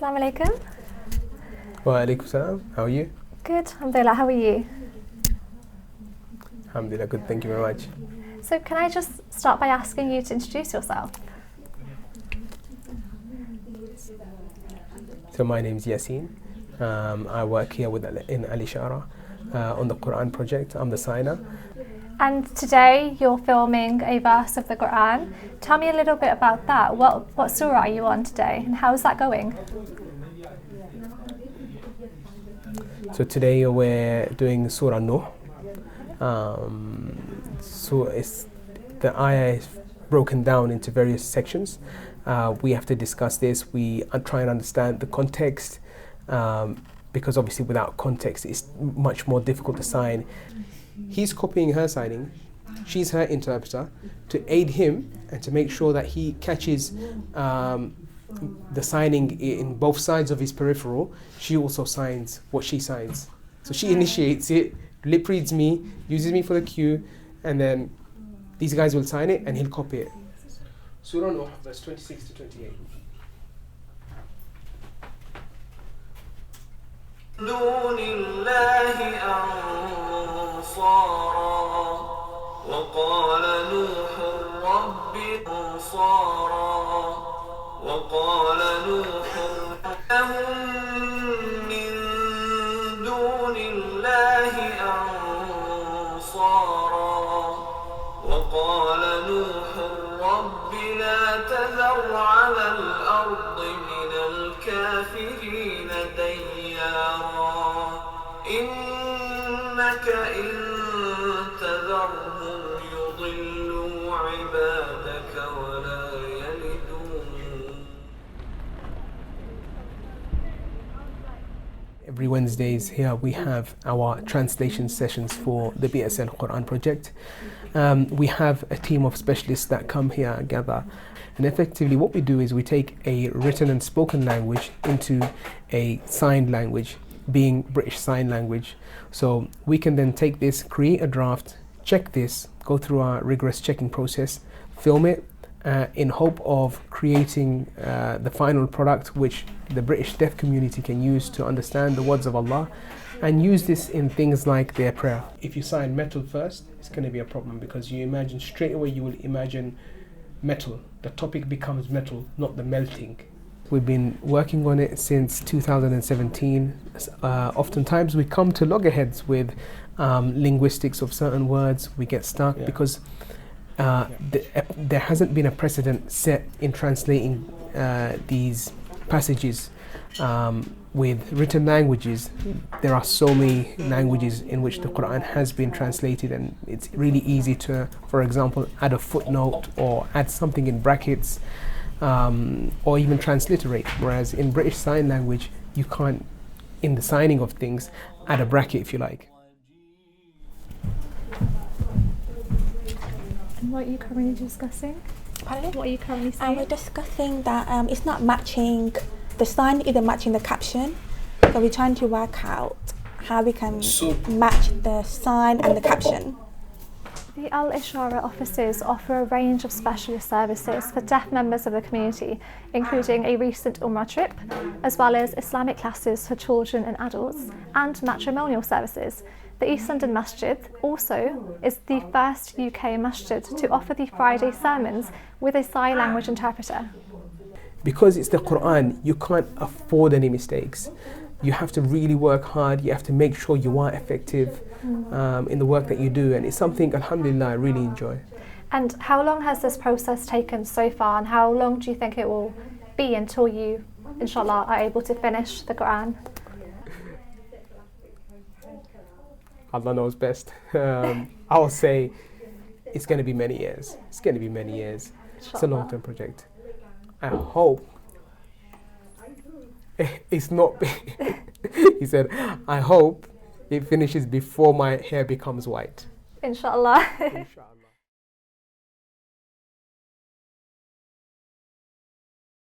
Assalamu alaikum. Wa alaikum salam. How are you? Good, alhamdulillah. How are you? Alhamdulillah, good. Thank you very much. So can I just start by asking you to introduce yourself? So my name is Yasin. I work here in Al-Ishara on the Quran project. I'm the signer. And today you're filming a verse of the Quran. Tell me a little bit about that. What surah are you on today and how is that going? So today we're doing Surah Nuh. So the ayah is broken down into various sections. We have to discuss this. We try and understand the context because obviously without context it's much more difficult to sign. He's copying her signing, she's her interpreter, to aid him and to make sure that he catches the signing in both sides of his peripheral. She also signs what she signs. So she initiates it, lip reads me, uses me for the cue, and then these guys will sign it and he'll copy it. Surah Nuh, verse 26 to 28. دون الله أنصارا وقال نوح رب أنصارا وقال نوح لهم من دون الله أنصارا وقال نوح رب لا تذر على الأرض من الكافرين ديارا إنك إن تذرهم يضلوا عبادك ولا يلدون. Every Wednesdays here we have our translation sessions for the BSL Quran project. We have a team of specialists that come here, gather, and effectively what we do is we take a written and spoken language into a signed language, being British Sign Language. So we can then take this, create a draft, check this, go through our rigorous checking process, film it in hope of creating the final product which the British deaf community can use to understand the words of Allah and use this in things like their prayer. If you sign metal first, it's going to be a problem because you imagine straight away, you will imagine metal. The topic becomes metal, not the melting. We've been working on it since 2017. Oftentimes we come to loggerheads with linguistics of certain words. We get stuck because there hasn't been a precedent set in translating these passages with written languages. There are so many languages in which the Quran has been translated, and it's really easy to, for example, add a footnote or add something in brackets or even transliterate, whereas in British Sign Language you can't, in the signing of things, add a bracket if you like. And what are you currently discussing? Pardon? What are you currently saying? We're discussing that it's not matching, the sign isn't matching the caption. So we're trying to work out how we can match the sign and the caption. The Al-Ishara offices offer a range of specialist services for deaf members of the community, including a recent Umrah trip, as well as Islamic classes for children and adults, and matrimonial services. The East London Masjid also is the first UK masjid to offer the Friday sermons with a sign language interpreter. Because it's the Quran, you can't afford any mistakes. You have to really work hard, you have to make sure you are effective in the work that you do, and it's something, alhamdulillah, I really enjoy. And how long has this process taken so far, and how long do you think it will be until you, inshallah, are able to finish the Quran? Allah knows best. I will say it's going to be many years. It's going to be many years. It's a long-term project. I hope it's not. He said, I hope it finishes before my hair becomes white. Inshallah. Inshallah.